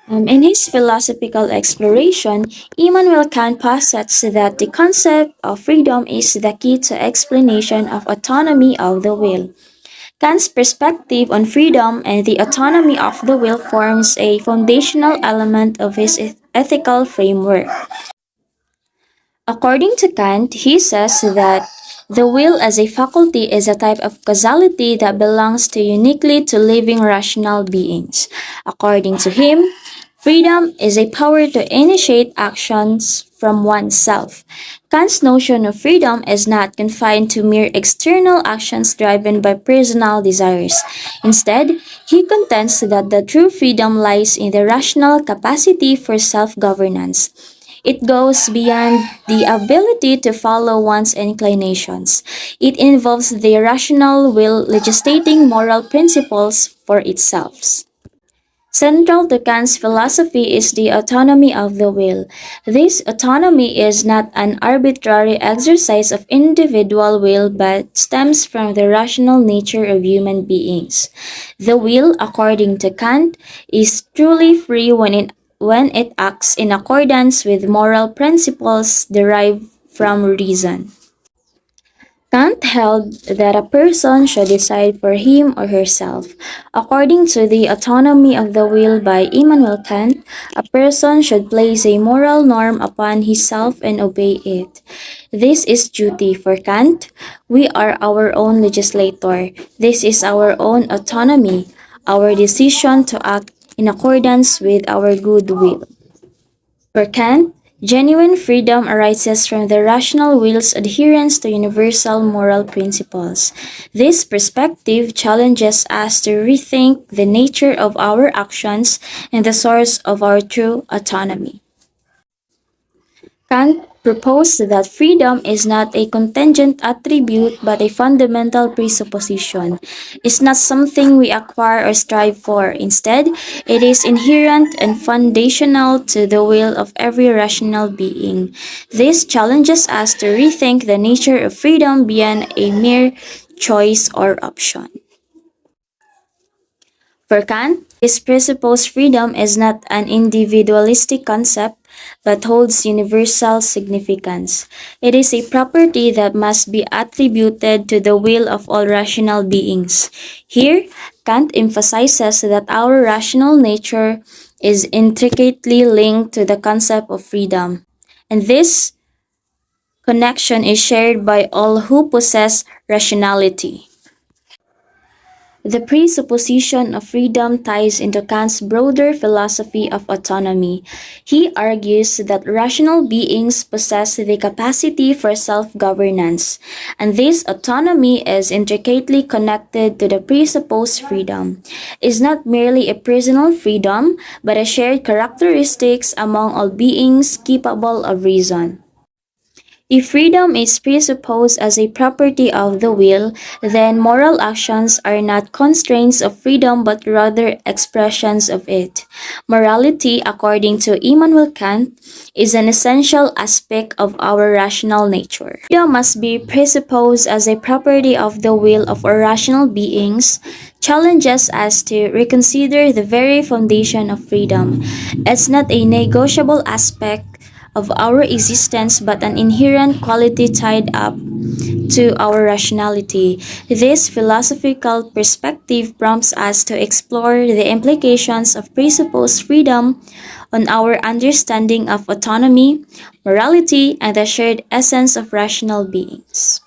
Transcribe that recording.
In his philosophical exploration, Immanuel Kant posits that the concept of freedom is the key to explanation of autonomy of the will. Kant's perspective on freedom and the autonomy of the will forms a foundational element of his ethical framework. According to Kant, he says that the will as a faculty is a type of causality that belongs to uniquely to living rational beings. According to him, freedom is a power to initiate actions from oneself. Kant's notion of freedom is not confined to mere external actions driven by personal desires. Instead, he contends that the true freedom lies in the rational capacity for self governance. It goes beyond the ability to follow one's inclinations. It involves the rational will legislating moral principles for itself. Central to Kant's philosophy is the autonomy of the will. This autonomy is not an arbitrary exercise of individual will but stems from the rational nature of human beings. The will, according to Kant, is truly free when it acts in accordance with moral principles derived from reason. Kant held that a person should decide for him or herself. According to the autonomy of the will by Immanuel Kant, a person should place a moral norm upon himself and obey it. This is duty for Kant. We are our own legislator. This is our own autonomy, our decision to act in accordance with our good will. For Kant, genuine freedom arises from the rational will's adherence to universal moral principles. This perspective challenges us to rethink the nature of our actions and the source of our true autonomy. Kant proposed that freedom is not a contingent attribute but a fundamental presupposition. It's not something we acquire or strive for. Instead, it is inherent and foundational to the will of every rational being. This challenges us to rethink the nature of freedom beyond a mere choice or option. For Kant, this presupposed freedom is not an individualistic concept but holds universal significance. It is a property that must be attributed to the will of all rational beings. Here, Kant emphasizes that our rational nature is intricately linked to the concept of freedom, and this connection is shared by all who possess rationality. The presupposition of freedom ties into Kant's broader philosophy of autonomy. He argues that rational beings possess the capacity for self-governance, and this autonomy is intricately connected to the presupposed freedom. It is not merely a personal freedom, but a shared characteristics among all beings capable of reason. If freedom is presupposed as a property of the will, then moral actions are not constraints of freedom but rather expressions of it. Morality, according to Immanuel Kant, is an essential aspect of our rational nature. Freedom must be presupposed as a property of the will of our rational beings, challenges us to reconsider the very foundation of freedom. It's not a negotiable aspect of our existence but an inherent quality tied up to our rationality. This philosophical perspective prompts us to explore the implications of presupposed freedom on our understanding of autonomy, morality, and the shared essence of rational beings.